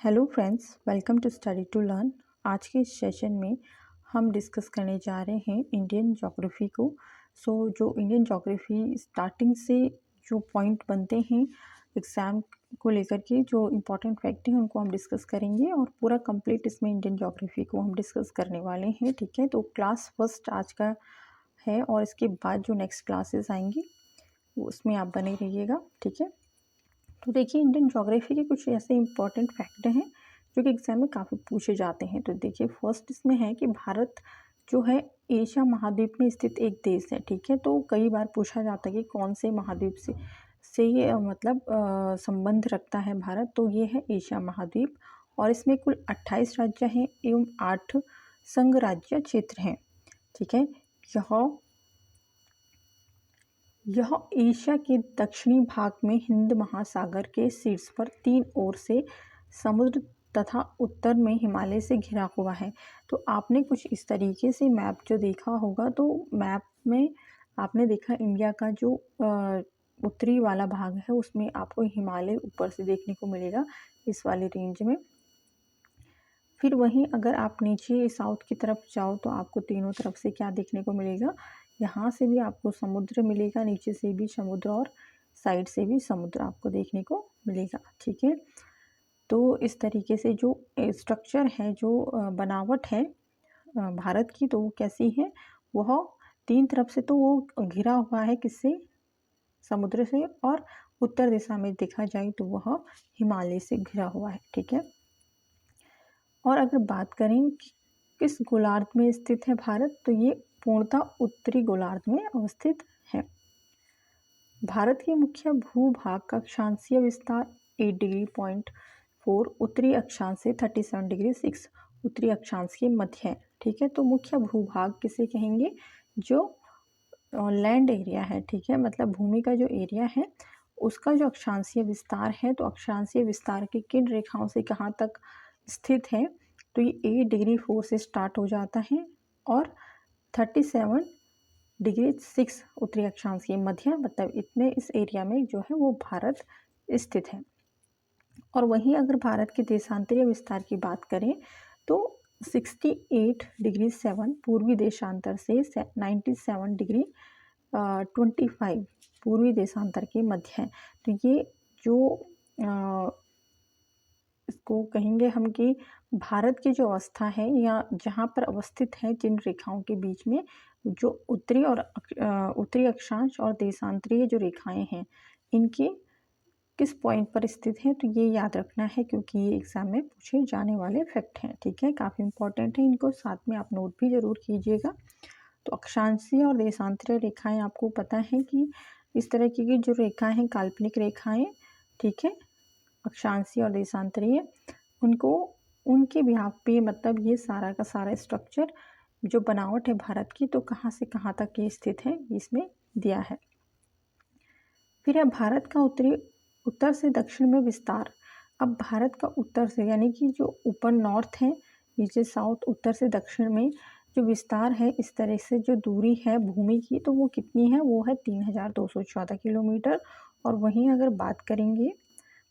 Hello friends, welcome to study to learn. आज के इस सेशन में हम डिस्कस करने जा रहे हैं इंडियन ज्योग्राफी को। जो इंडियन ज्योग्राफी स्टार्टिंग से जो पॉइंट बनते हैं एग्ज़ाम को लेकर के, जो इम्पोर्टेंट फैक्ट हैं उनको हम डिस्कस करेंगे और पूरा कंप्लीट इसमें इंडियन ज्योग्राफी को हम डिस्कस करने वाले हैं। ठीक है, तो क्लास फर्स्ट आज का है और इसके बाद जो नेक्स्ट क्लासेस आएंगी उसमें आप बने रहिएगा। ठीक है, तो देखिए इंडियन ज्योग्राफी के कुछ ऐसे इंपॉर्टेंट फैक्ट हैं जो कि एग्जाम में काफ़ी पूछे जाते हैं। तो देखिए फर्स्ट इसमें है कि भारत जो है एशिया महाद्वीप में स्थित एक देश है। ठीक है, तो कई बार पूछा जाता है कि कौन से महाद्वीप से ये संबंध रखता है भारत। तो ये है एशिया महाद्वीप और इसमें कुल 28 राज्य हैं एवं 8 संघ राज्य क्षेत्र हैं। ठीक है, यह एशिया के दक्षिणी भाग में हिंद महासागर के शीर्ष पर 3 ओर से समुद्र तथा उत्तर में हिमालय से घिरा हुआ है। तो आपने कुछ इस तरीके से मैप जो देखा होगा, तो मैप में आपने देखा इंडिया का जो उत्तरी वाला भाग है उसमें आपको हिमालय ऊपर से देखने को मिलेगा इस वाली रेंज में। फिर वहीं अगर आप नीचे साउथ की तरफ जाओ तो आपको तीनों तरफ से क्या देखने को मिलेगा, यहाँ से भी आपको समुद्र मिलेगा, नीचे से भी समुद्र और साइड से भी समुद्र आपको देखने को मिलेगा। ठीक है, तो इस तरीके से जो स्ट्रक्चर है, जो बनावट है भारत की, तो वो कैसी है, वह 3 तरफ से तो वो घिरा हुआ है किससे, समुद्र से, और उत्तर दिशा में देखा जाए तो वह हिमालय से घिरा हुआ है। ठीक है, और अगर बात करें कि किस गोलार्ध में स्थित है भारत, तो ये पूर्णतः उत्तरी गोलार्ध में अवस्थित है। भारत के मुख्य भूभाग का अक्षांशीय विस्तार 8 डिग्री 4 उत्तरी अक्षांश से 37 डिग्री 6 उत्तरी अक्षांश के मध्य है। ठीक है, तो मुख्य भूभाग किसे कहेंगे, जो लैंड एरिया है। ठीक है, मतलब भूमि का जो एरिया है उसका जो अक्षांशीय विस्तार है, तो अक्षांशीय विस्तार की किन रेखाओं से कहाँ तक स्थित है, तो ये 8 डिग्री 4 से स्टार्ट हो जाता है और 37 डिग्री 6 उत्तरी अक्षांश के मध्य, मतलब इतने इस एरिया में जो है वो भारत स्थित है। और वहीं अगर भारत के देशांतरीय विस्तार की बात करें तो 68 डिग्री 7 पूर्वी देशांतर से 97 डिग्री 25 पूर्वी देशांतर के मध्य है। तो ये जो इसको कहेंगे हम कि भारत की जो अवस्था है या जहाँ पर अवस्थित है, जिन रेखाओं के बीच में जो उत्तरी अक्षांश और देशांतरीय जो रेखाएं हैं, इनके किस पॉइंट पर स्थित है, तो ये याद रखना है क्योंकि ये एग्जाम में पूछे जाने वाले फैक्ट हैं। ठीक है, काफ़ी इंपॉर्टेंट है, इनको साथ में आप नोट भी ज़रूर कीजिएगा। तो अक्षांशीय और देशांतरीय रेखाएं आपको पता है कि इस तरह की जो रेखाएं हैं काल्पनिक रेखाएं। ठीक है, अक्षांशीय और देशांतरीय, उनको उनके बिहाफ पे, मतलब ये सारा का सारा स्ट्रक्चर जो बनावट है भारत की, तो कहाँ से कहाँ तक ये स्थित है इसमें दिया है। फिर है भारत का उत्तर से दक्षिण में विस्तार। अब भारत का उत्तर से यानी कि जो ऊपर नॉर्थ है, नीचे साउथ, उत्तर से दक्षिण में जो विस्तार है, इस तरह से जो दूरी है भूमि की, तो वो कितनी है, वो है 3214 किलोमीटर। और वहीं अगर बात करेंगे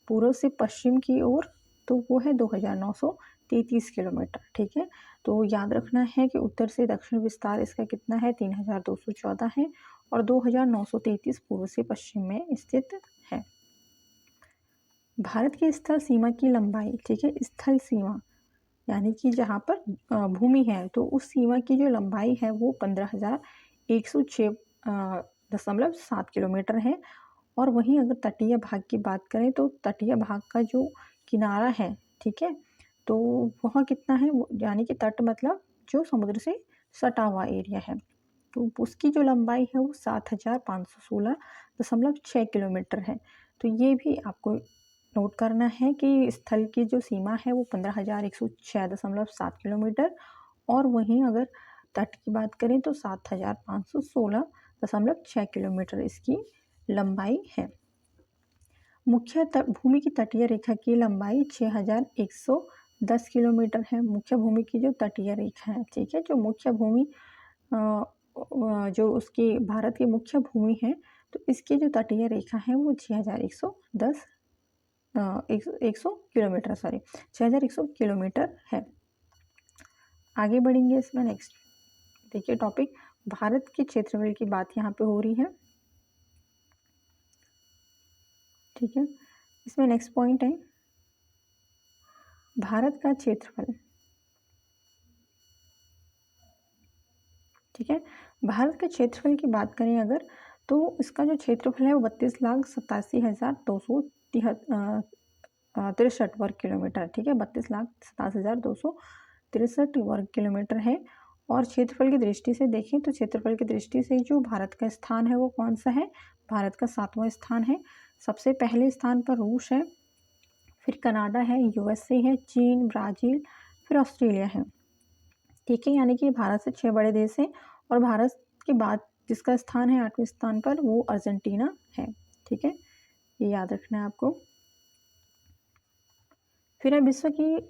पूर्व से पश्चिम की ओर, तो वो है 2933 किलोमीटर। ठीक है, तो याद रखना है कि उत्तर से दक्षिण विस्तार इसका कितना है, 3214 है और 2933 पूर्व से पश्चिम में स्थित है। भारत की स्थल सीमा की लंबाई, ठीक है, स्थल सीमा यानी कि जहाँ पर भूमि है, तो उस सीमा की जो लंबाई है वो 15,106.7 किलोमीटर है। और वहीं अगर तटीय भाग की बात करें तो तटीय भाग का जो किनारा है, ठीक है, तो वह कितना है, यानी कि तट मतलब जो समुद्र से सटा हुआ एरिया है, तो उसकी जो लंबाई है वो 7,516.6 किलोमीटर है। तो ये भी आपको नोट करना है कि स्थल की जो सीमा है वो 15,106.7 किलोमीटर, और वहीं अगर तट की बात करें तो 7,516.6 किलोमीटर इसकी लंबाई है। मुख्य भूमि की तटीय रेखा की लंबाई 6,110 किलोमीटर है। मुख्य भूमि की जो तटीय रेखा है, ठीक है, जो मुख्य भूमि जो उसकी भारत की मुख्य भूमि है, तो इसकी जो तटीय रेखा है वो 6,110 100 किलोमीटर, सॉरी 6100 किलोमीटर है। आगे बढ़ेंगे इसमें। नेक्स्ट देखिए टॉपिक, भारत के क्षेत्रफल की बात यहाँ पे हो रही है, ठीक है। इसमें नेक्स्ट पॉइंट है भारत का क्षेत्रफल, ठीक है। भारत के क्षेत्रफल की बात करें अगर, तो इसका जो क्षेत्रफल है वो 32,87,263 वर्ग किलोमीटर, ठीक है। 32,87,263 वर्ग किलोमीटर है। और क्षेत्रफल की दृष्टि से देखें तो क्षेत्रफल की दृष्टि से जो भारत का स्थान है वो कौन सा है, भारत का 7वां स्थान है। सबसे पहले स्थान पर रूस है, फिर कनाडा है, यूएसए है, चीन, ब्राज़ील, फिर ऑस्ट्रेलिया है, ठीक है। यानी कि भारत से 6 बड़े देश हैं और भारत के बाद जिसका स्थान है 8वें स्थान पर वो अर्जेंटीना है, ठीक है। ये याद रखना है आपको। फिर है विश्व की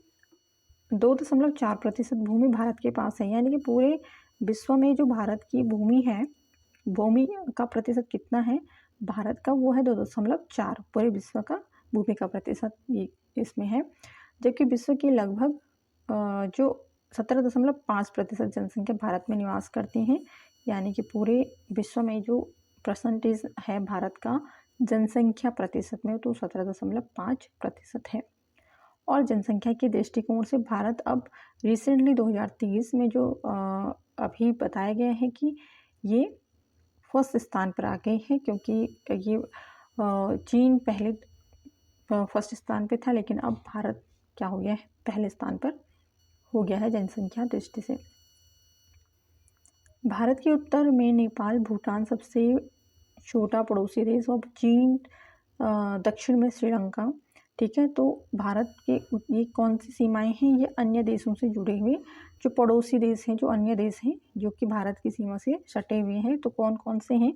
2.4% भूमि भारत के पास है, यानी कि पूरे विश्व में जो भारत की भूमि है, भूमि का प्रतिशत कितना है भारत का, वो है 2.4 पूरे विश्व का भूमि का प्रतिशत ये इसमें है। जबकि विश्व की लगभग जो 17.5% जनसंख्या भारत में निवास करती हैं, यानी कि पूरे विश्व में जो परसेंटेज है भारत का जनसंख्या प्रतिशत में, तो 17.5% है। और जनसंख्या के दृष्टिकोण से भारत अब रिसेंटली 2030 में जो अभी बताया गया है कि ये फर्स्ट स्थान पर आ गए हैं, क्योंकि ये चीन पहले फर्स्ट स्थान पे था, लेकिन अब भारत क्या हो गया है, पहले स्थान पर हो गया है जनसंख्या दृष्टि से। भारत के उत्तर में नेपाल, भूटान सबसे छोटा पड़ोसी देश, और चीन दक्षिण में श्रीलंका, ठीक है। तो भारत के ये कौन सी सीमाएं हैं, ये अन्य देशों से जुड़े हुए जो पड़ोसी देश हैं, जो अन्य देश हैं जो कि भारत की सीमा से सटे हुए हैं, तो कौन कौन से हैं।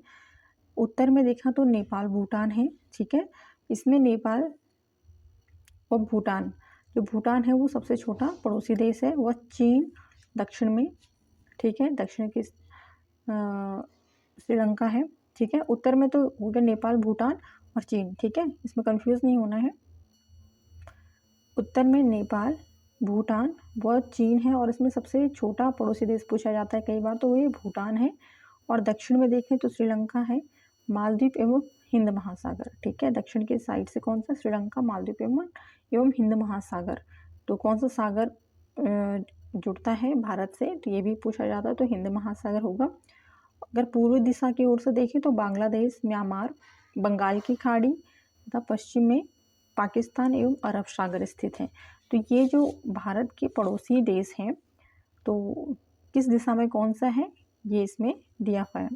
उत्तर में देखा तो नेपाल, भूटान है, ठीक है। इसमें नेपाल और भूटान, जो भूटान है वो सबसे छोटा पड़ोसी देश है, वह चीन दक्षिण में, ठीक है, दक्षिण की श्रीलंका है, ठीक है। उत्तर में तो हो गया नेपाल, भूटान और चीन, ठीक है, इसमें कंफ्यूज नहीं होना है। उत्तर में नेपाल, भूटान व चीन है, और इसमें सबसे छोटा पड़ोसी देश पूछा जाता है कई बार, तो ये भूटान है। और दक्षिण में देखें तो श्रीलंका है, मालदीव एवं हिंद महासागर, ठीक है। दक्षिण के साइड से कौन सा, श्रीलंका, मालदीव एवं हिंद महासागर। तो कौन सा सागर जुड़ता है भारत से, तो ये भी पूछा जाता है, तो हिंद महासागर होगा। अगर पूर्व दिशा की ओर से देखें तो बांग्लादेश, म्यांमार, बंगाल की खाड़ी तथा पश्चिम में पाकिस्तान एवं अरब सागर स्थित हैं। तो ये जो भारत के पड़ोसी देश हैं, तो किस दिशा में कौन सा है, ये इसमें दिया हुआ है।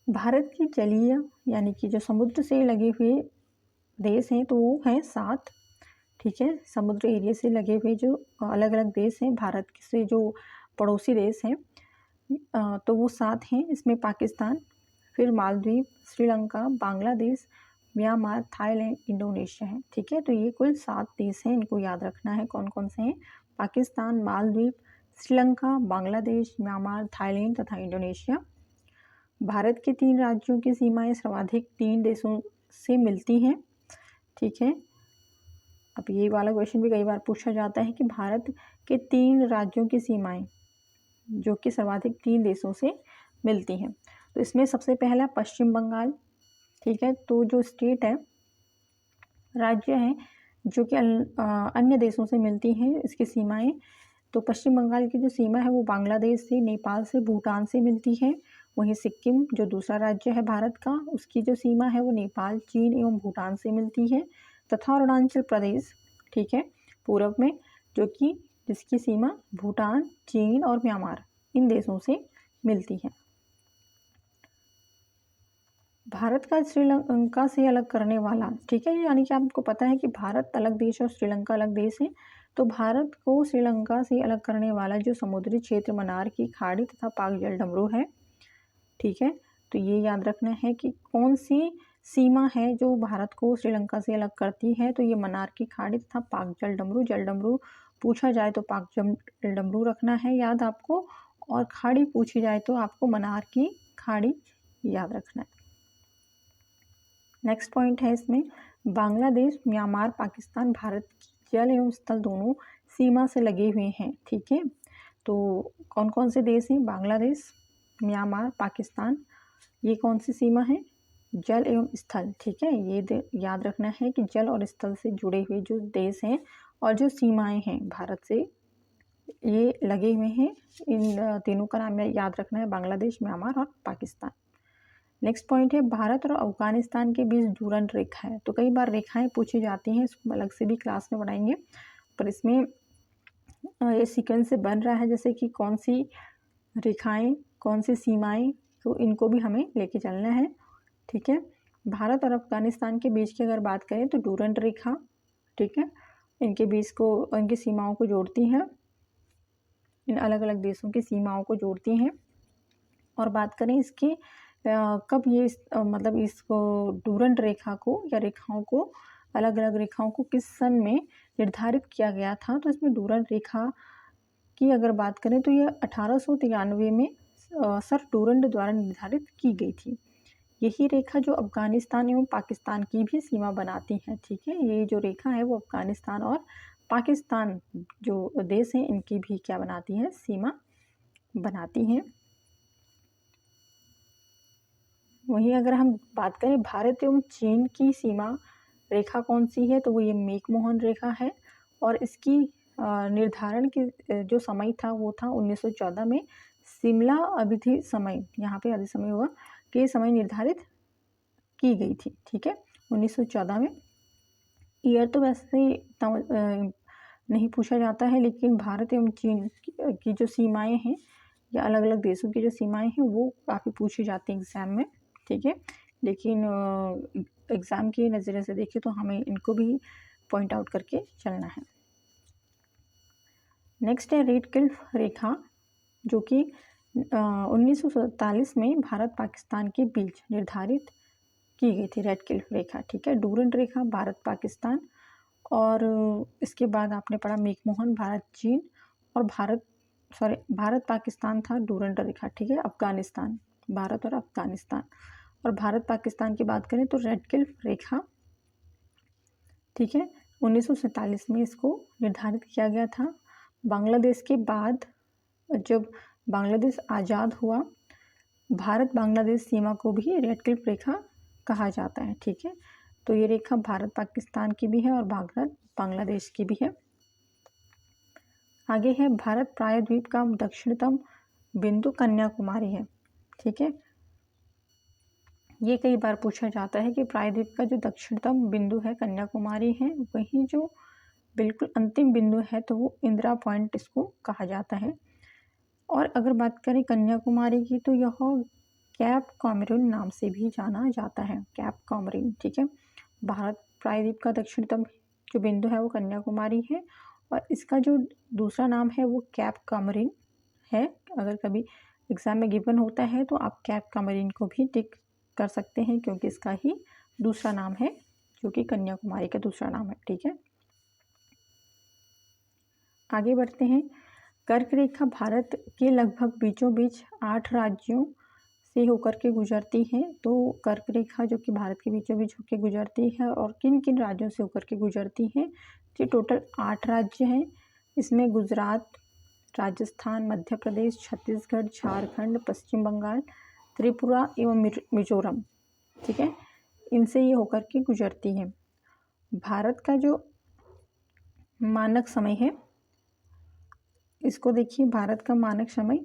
भारत की जलीय यानी कि जो समुद्र से लगे हुए देश हैं, तो वो हैं 7, ठीक है। समुद्र एरिया से लगे हुए जो अलग अलग देश हैं भारत से, जो पड़ोसी देश हैं, तो वो 7 हैं। इसमें पाकिस्तान, फिर Maldives, Sri Lanka, Bangladesh, Myanmar, Thailand, Indonesia है, ठीक है। तो ये कुल 7 देश हैं, इनको याद रखना है कौन कौन से हैं, पाकिस्तान, मालदीव, श्रीलंका, बांग्लादेश, म्यांमार, थाईलैंड तथा इंडोनेशिया। भारत के 3 राज्यों की सीमाएं सर्वाधिक 3 देशों से मिलती हैं, ठीक है। अब ये वाला क्वेश्चन भी कई बार पूछा जाता है कि भारत के 3 राज्यों की सीमाएं जो कि सर्वाधिक 3 देशों से मिलती हैं। तो इसमें सबसे पहला पश्चिम बंगाल, ठीक है। तो जो स्टेट है, राज्य है जो कि अन्य देशों से मिलती हैं इसकी सीमाएं, तो पश्चिम बंगाल की जो सीमा है वो बांग्लादेश से, नेपाल से, भूटान से मिलती है। वहीं सिक्किम जो दूसरा राज्य है भारत का, उसकी जो सीमा है वो नेपाल, चीन एवं भूटान से मिलती है। तथा अरुणाचल प्रदेश, ठीक है, पूर्व में, जो कि जिसकी सीमा भूटान, चीन और म्यांमार इन देशों से मिलती है। भारत का श्रीलंका से अलग करने वाला, ठीक है, यानी कि आपको पता है कि भारत अलग देश और श्रीलंका अलग देश है। तो भारत को श्रीलंका से अलग करने वाला जो समुद्री क्षेत्र मन्नार की खाड़ी तथा पाक जलडमरू है, ठीक है। तो ये याद रखना है कि कौन सी सीमा है जो भारत को श्रीलंका से अलग करती है, तो ये मन्नार की खाड़ी तथा पाक जलडमरू। जलडमरू पूछा जाए तो पाक जलडमरू रखना है याद आपको, और खाड़ी पूछी जाए तो आपको मन्नार की खाड़ी याद रखना है। नेक्स्ट पॉइंट है इसमें बांग्लादेश, म्यांमार, पाकिस्तान भारत की जल एवं स्थल दोनों सीमा से लगे हुए हैं। ठीक है, तो कौन कौन से देश हैं? बांग्लादेश, म्यांमार, पाकिस्तान। ये कौन सी सीमा है? जल एवं स्थल। ठीक है, ये याद रखना है कि जल और स्थल से जुड़े हुए जो देश हैं और जो सीमाएं हैं भारत से ये लगे हुए हैं, इन तीनों का नाम याद रखना है, बांग्लादेश, म्यांमार और पाकिस्तान। नेक्स्ट पॉइंट है भारत और अफगानिस्तान के बीच डूरंड रेखा है। तो कई बार रेखाएं पूछी जाती हैं, इसको अलग से भी क्लास में पढ़ाएंगे, पर इसमें ये सीक्वेंस से बन रहा है जैसे कि कौन सी रेखाएं, कौन सी सीमाएं, तो इनको भी हमें लेके चलना है। ठीक है, भारत और अफगानिस्तान के बीच की अगर बात करें तो डूरंड रेखा, ठीक है, इनके बीच को, इनकी सीमाओं को जोड़ती है, इन अलग अलग देशों की सीमाओं को जोड़ती हैं। और बात करें इसकी कब ये मतलब इसको डूरंड रेखा को या रेखाओं को, अलग अलग रेखाओं को किस सन में निर्धारित किया गया था, तो इसमें डूरंड रेखा की अगर बात करें तो ये 1893 में सर डूरंड द्वारा निर्धारित की गई थी। यही रेखा जो अफगानिस्तान एवं पाकिस्तान की भी सीमा बनाती है। ठीक है, ये जो रेखा है वो अफगानिस्तान और पाकिस्तान जो देश हैं इनकी भी क्या बनाती है? सीमा बनाती हैं। वहीं अगर हम बात करें भारत एवं चीन की सीमा रेखा कौन सी है, तो वो ये मैकमोहन रेखा है। और इसकी निर्धारण की जो समय था वो था 1914 में शिमला अवधि समय, यहाँ पे अवधि समय हुआ कि समय निर्धारित की गई थी। ठीक है, 1914 में। ईयर तो वैसे नहीं पूछा जाता है, लेकिन भारत एवं चीन की जो सीमाएं हैं या अलग अलग देशों की जो सीमाएं हैं वो काफ़ी पूछी जाती हैं एग्ज़ाम में। ठीक है, लेकिन एग्ज़ाम की नज़रिए से देखें तो हमें इनको भी पॉइंट आउट करके चलना है। नेक्स्ट है रेडक्लिफ रेखा, जो कि 1947 में भारत पाकिस्तान के बीच निर्धारित की गई थी रेडक्लिफ रेखा। ठीक है, डूरंड रेखा भारत पाकिस्तान, और इसके बाद आपने पढ़ा मैकमोहन भारत चीन, और भारत पाकिस्तान था डूरंड रेखा। ठीक है, अफगानिस्तान, भारत और अफगानिस्तान। और भारत पाकिस्तान की बात करें तो रेडक्लिफ रेखा, ठीक है, 1947 में इसको निर्धारित किया गया था। बांग्लादेश के बाद जब बांग्लादेश आज़ाद हुआ, भारत बांग्लादेश सीमा को भी रेडक्लिफ रेखा कहा जाता है। ठीक है, तो ये रेखा भारत पाकिस्तान की भी है और भारत बांग्लादेश की भी है। आगे है भारत प्रायद्वीप का दक्षिणतम बिंदु कन्याकुमारी है। ठीक है, ये कई बार पूछा जाता है कि प्रायद्वीप का जो दक्षिणतम बिंदु है कन्याकुमारी है, वहीं जो बिल्कुल अंतिम बिंदु है तो वो इंदिरा पॉइंट इसको कहा जाता है। और अगर बात करें कन्याकुमारी की तो यह कैप कॉमरिन नाम से भी जाना जाता है, कैप कॉमरिन। ठीक है, भारत प्रायद्वीप का दक्षिणतम जो बिंदु है वो कन्याकुमारी है, और इसका जो दूसरा नाम है वो कैप कॉमरिन है। अगर कभी एग्ज़ाम में गिवन होता है तो आप कैप कॉमरिन को भी टिक कर सकते हैं, क्योंकि इसका ही दूसरा नाम है, जो कि कन्याकुमारी का दूसरा नाम है। ठीक है, आगे बढ़ते हैं। कर्क रेखा भारत के लगभग बीचों बीच 8 राज्यों से होकर के गुजरती है। तो कर्क रेखा जो कि भारत के बीचों बीच होकर गुजरती है, और किन किन राज्यों से होकर के गुजरती है? ये टोटल 8 राज्य हैं। इसमें गुजरात, राजस्थान, मध्य प्रदेश, छत्तीसगढ़, झारखंड, पश्चिम बंगाल, त्रिपुरा एवं मिजोरम। ठीक है, इनसे ये होकर के गुजरती है। भारत का जो मानक समय है, इसको देखिए, भारत का मानक समय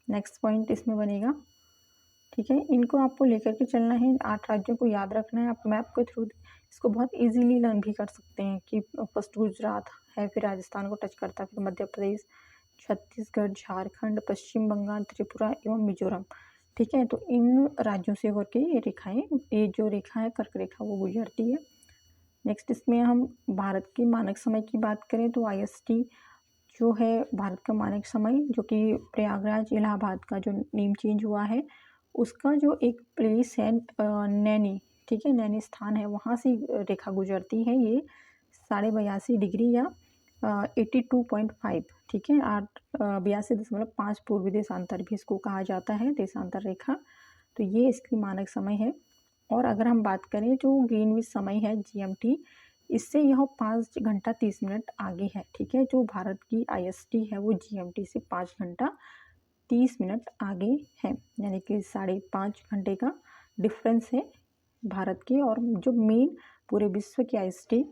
नेक्स्ट पॉइंट इसमें बनेगा। ठीक है, इनको आपको लेकर के चलना है, 8 राज्यों को याद रखना है। आप मैप के थ्रू इसको बहुत इजीली लर्न भी कर सकते हैं कि फर्स्ट गुजरात है, फिर राजस्थान को टच करता है, फिर मध्य प्रदेश, छत्तीसगढ़, झारखंड, पश्चिम बंगाल, त्रिपुरा एवं मिजोरम। ठीक है, तो इन राज्यों से होकर के ये रेखाएं, ये जो रेखा है कर्क रेखा, वो गुजरती है। नेक्स्ट इसमें हम भारत के मानक समय की बात करें तो IST जो है भारत का मानक समय, जो कि प्रयागराज इलाहाबाद का जो नेम चेंज हुआ है, उसका जो एक प्लेस है नैनी, ठीक है, नैनी स्थान है, वहाँ से रेखा गुजरती है। ये 82.5 डिग्री या 82.5, ठीक है, 82.5 पूर्वी देशांतर भी इसको कहा जाता है, देशांतर रेखा। तो ये इसकी मानक समय है। और अगर हम बात करें जो ग्रीनविच समय है GMT, इससे यह 5 घंटा 30 मिनट आगे है। ठीक है, जो भारत की IST है वो GMT से 5 घंटा 30 मिनट आगे है, यानी कि 5.5 घंटे का डिफरेंस है भारत की। और जो मेन पूरे विश्व की IST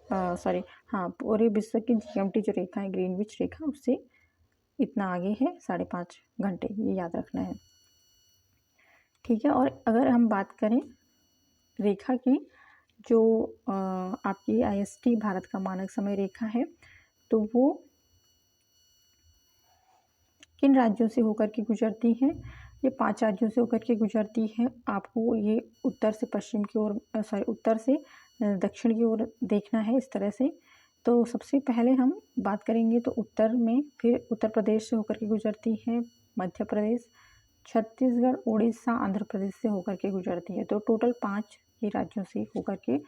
पूरे विश्व की GMT जो रेखा है, ग्रीनविच रेखा, उससे इतना आगे है, 5.5 घंटे, ये याद रखना है। ठीक है, और अगर हम बात करें रेखा की, जो आपकी IST भारत का मानक समय रेखा है, तो वो किन राज्यों से होकर के गुजरती है? ये 5 राज्यों से होकर के गुजरती है। आपको ये उत्तर से पश्चिम की ओर उत्तर से दक्षिण की ओर देखना है, इस तरह से। तो सबसे पहले हम बात करेंगे तो उत्तर में, फिर उत्तर प्रदेश से होकर के गुजरती है, मध्य प्रदेश, छत्तीसगढ़, उड़ीसा, आंध्र प्रदेश से होकर के गुजरती है। तो टोटल 5 ही राज्यों से होकर के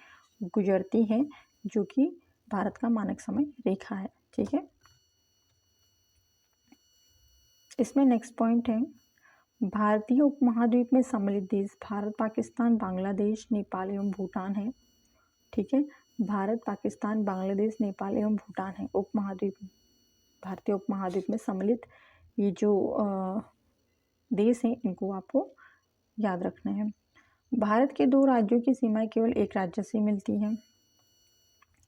गुजरती है, जो कि भारत का मानक समय रेखा है। ठीक है, इसमें नेक्स्ट पॉइंट है, भारतीय उपमहाद्वीप में सम्मिलित देश भारत, पाकिस्तान, बांग्लादेश, नेपाल एवं भूटान है। ठीक है, भारत, पाकिस्तान, बांग्लादेश, नेपाल एवं भूटान है उपमहाद्वीप, भारतीय उपमहाद्वीप में सम्मिलित ये जो देश हैं, इनको आपको याद रखना है। भारत के 2 राज्यों की सीमाएं केवल एक राज्य से मिलती हैं।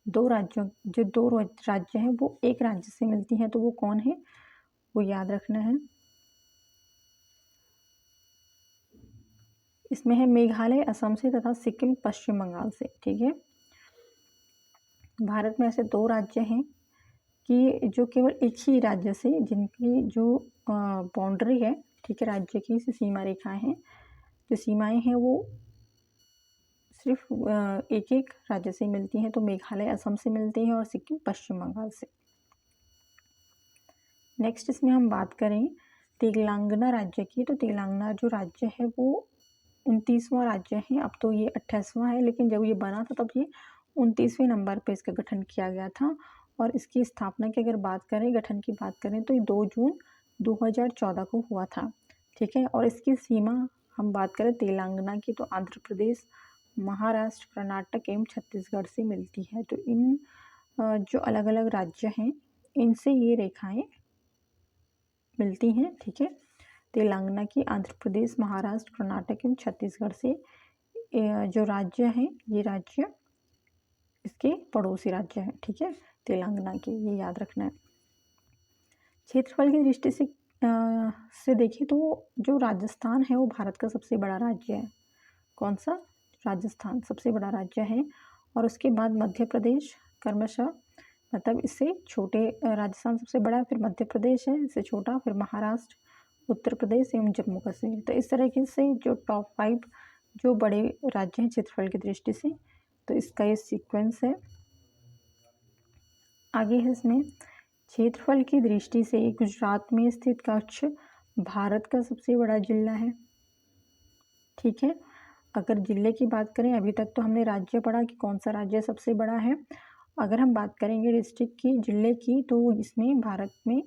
दो राज्य हैं वो एक राज्य से मिलती हैं, तो वो कौन है, वो याद रखना है। इसमें है मेघालय असम से तथा सिक्किम पश्चिम बंगाल से। ठीक है, भारत में ऐसे 2 राज्य हैं कि जो केवल एक ही राज्य से, जिनकी जो बाउंड्री है, ठीक है, राज्य की सीमा रेखाएं हैं, जो सीमाएं हैं वो सिर्फ एक एक राज्य से मिलती हैं। तो मेघालय असम से मिलती हैं और सिक्किम पश्चिम बंगाल से। नेक्स्ट इसमें हम बात करें तेलंगाना राज्य की, तो तेलंगाना जो राज्य है वो 29वां राज्य है। अब तो ये 28वां है, लेकिन जब ये बना था तब ये 29वें नंबर पे इसका गठन किया गया था। और इसकी स्थापना की अगर बात करें, गठन की बात करें, तो ये 2 जून 2014 को हुआ था। ठीक है, और इसकी सीमा हम बात करें तेलंगाना की, तो आंध्र प्रदेश, महाराष्ट्र, कर्नाटक एवं छत्तीसगढ़ से मिलती है। तो इन जो अलग अलग राज्य हैं, इनसे ये रेखाएं मिलती हैं। ठीक है, तेलंगाना की, आंध्र प्रदेश, महाराष्ट्र, कर्नाटक एवं छत्तीसगढ़ से जो राज्य हैं, ये राज्य इसके पड़ोसी राज्य हैं। ठीक है, तेलंगाना के, ये याद रखना है। क्षेत्रफल की दृष्टि से देखें तो जो राजस्थान है वो भारत का सबसे बड़ा राज्य है। कौन सा? राजस्थान सबसे बड़ा राज्य है। और उसके बाद मध्य प्रदेश, क्रमशः, मतलब इससे छोटे, राजस्थान सबसे बड़ा, फिर मध्य प्रदेश है इससे छोटा, फिर महाराष्ट्र, उत्तर प्रदेश एवं जम्मू कश्मीर। तो इस तरीके से जो टॉप 5 जो बड़े राज्य हैं क्षेत्रफल की दृष्टि से, तो इसका ये सीक्वेंस है। आगे है इसमें, क्षेत्रफल की दृष्टि से गुजरात में स्थित कच्छ भारत का सबसे बड़ा जिला है। ठीक है, अगर जिले की बात करें, अभी तक तो हमने राज्य पढ़ा कि कौन सा राज्य सबसे बड़ा है। अगर हम बात करेंगे डिस्ट्रिक्ट की, जिले की, तो इसमें भारत में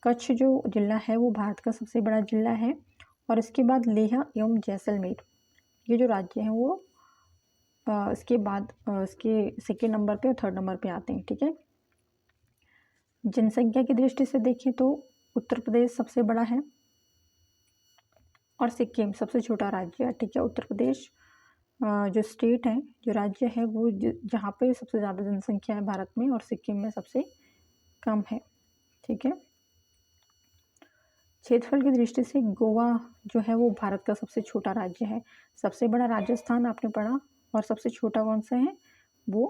कच्छ जो जिला है वो भारत का सबसे बड़ा जिला है। और इसके बाद लेह एवं जैसलमेर, ये जो राज्य हैं वो इसके बाद इसके सेकेंड नंबर पे और थर्ड नंबर पे आते हैं। ठीक है, जनसंख्या की दृष्टि से देखें तो उत्तर प्रदेश सबसे बड़ा है और सिक्किम सबसे छोटा राज्य है। ठीक है, उत्तर प्रदेश जो स्टेट है, जो राज्य है, वो जहाँ पे सबसे ज़्यादा जनसंख्या है भारत में, और सिक्किम में सबसे कम है। ठीक है, क्षेत्रफल की दृष्टि से गोवा जो है वो भारत का सबसे छोटा राज्य है। सबसे बड़ा राजस्थान आपने पढ़ा, और सबसे छोटा कौन सा है, वो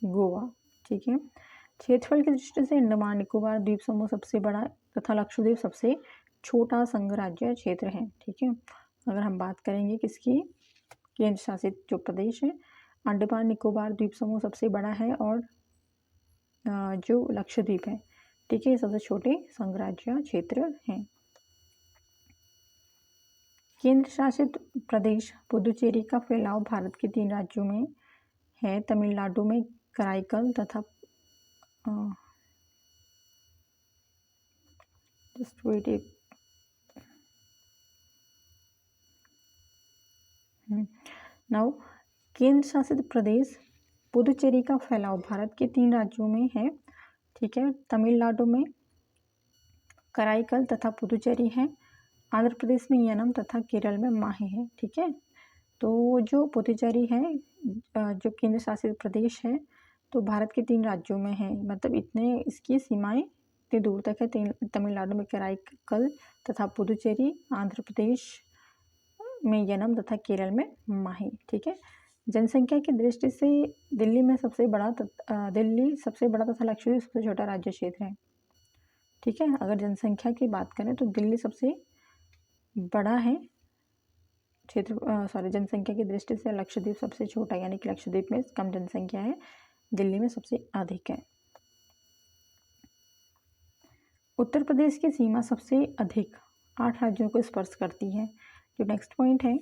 गोवा। ठीक है, क्षेत्रफल की दृष्टि से अंडमान निकोबार द्वीप समूह सबसे बड़ा तथा लक्षद्वीप सबसे छोटा संघ राज्य क्षेत्र है। ठीक है, अगर हम बात करेंगे किसकी, केंद्र शासित जो प्रदेश है, अंडमान निकोबार द्वीप समूह सबसे बड़ा है, और जो लक्षद्वीप है, ठीक है, सबसे छोटे संघ राज्य क्षेत्र हैं। केंद्र शासित प्रदेश पुदुचेरी का फैलाव भारत के 3 राज्यों में है, तमिलनाडु में कराईकल तथा नाउ केंद्र शासित प्रदेश पुदुचेरी का फैलाव भारत के 3 राज्यों में है, ठीक है। तमिलनाडु में कराईकल तथा पुदुचेरी है, आंध्र प्रदेश में यनम तथा केरल में माहे है, ठीक है। तो जो पुदुचेरी है जो केंद्र शासित प्रदेश है, तो भारत के 3 राज्यों में है, मतलब इतने इसकी सीमाएं इतनी दूर तक है। तमिलनाडु में कराईकल तथा पुदुचेरी, आंध्र प्रदेश में यनम तथा केरल में माही, ठीक है। जनसंख्या की दृष्टि से दिल्ली सबसे बड़ा तथा लक्षद्वीप सबसे छोटा राज्य क्षेत्र है, ठीक है। अगर जनसंख्या की बात करें तो दिल्ली सबसे बड़ा है क्षेत्र, जनसंख्या की दृष्टि से लक्षद्वीप सबसे छोटा, यानी कि लक्षद्वीप में कम जनसंख्या है, दिल्ली में सबसे अधिक है। उत्तर प्रदेश की सीमा सबसे अधिक 8 राज्यों को स्पर्श करती है। जो नेक्स्ट पॉइंट है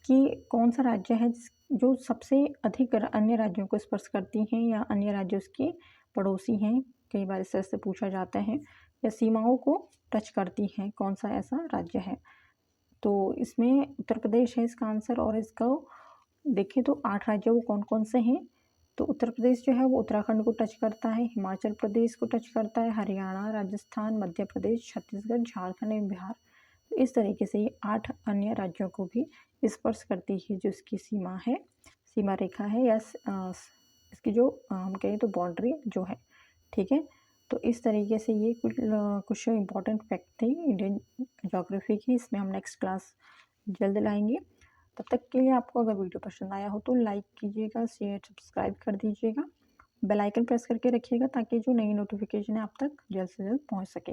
कि कौन सा राज्य है जो सबसे अधिक अन्य राज्यों को स्पर्श करती हैं या अन्य राज्य उसके पड़ोसी हैं, कई बार इस तरह से पूछा जाता है, या सीमाओं को टच करती हैं, कौन सा ऐसा राज्य है। तो इसमें उत्तर प्रदेश है इसका आंसर, और इसका देखें तो 8 राज्य वो कौन कौन से हैं। तो उत्तर प्रदेश जो है वो उत्तराखंड को टच करता है, हिमाचल प्रदेश को टच करता है, हरियाणा, राजस्थान, मध्य प्रदेश, छत्तीसगढ़, झारखंड एवं बिहार। तो इस तरीके से ये 8 अन्य राज्यों को भी स्पर्श करती है जो इसकी सीमा है, सीमा रेखा है, या इसकी जो हम कहें तो बाउंड्री जो है, ठीक है। तो इस तरीके से ये कुछ इम्पोर्टेंट फैक्ट थे इंडियन ज्योग्राफी की। इसमें हम नेक्स्ट क्लास जल्द लाएंगे। तब तक के लिए आपको अगर वीडियो पसंद आया हो तो लाइक कीजिएगा, शेयर सब्सक्राइब कर दीजिएगा, बेल आइकन प्रेस करके रखिएगा ताकि जो नई नोटिफिकेशन है आप तक जल्द से जल्द पहुंच सके।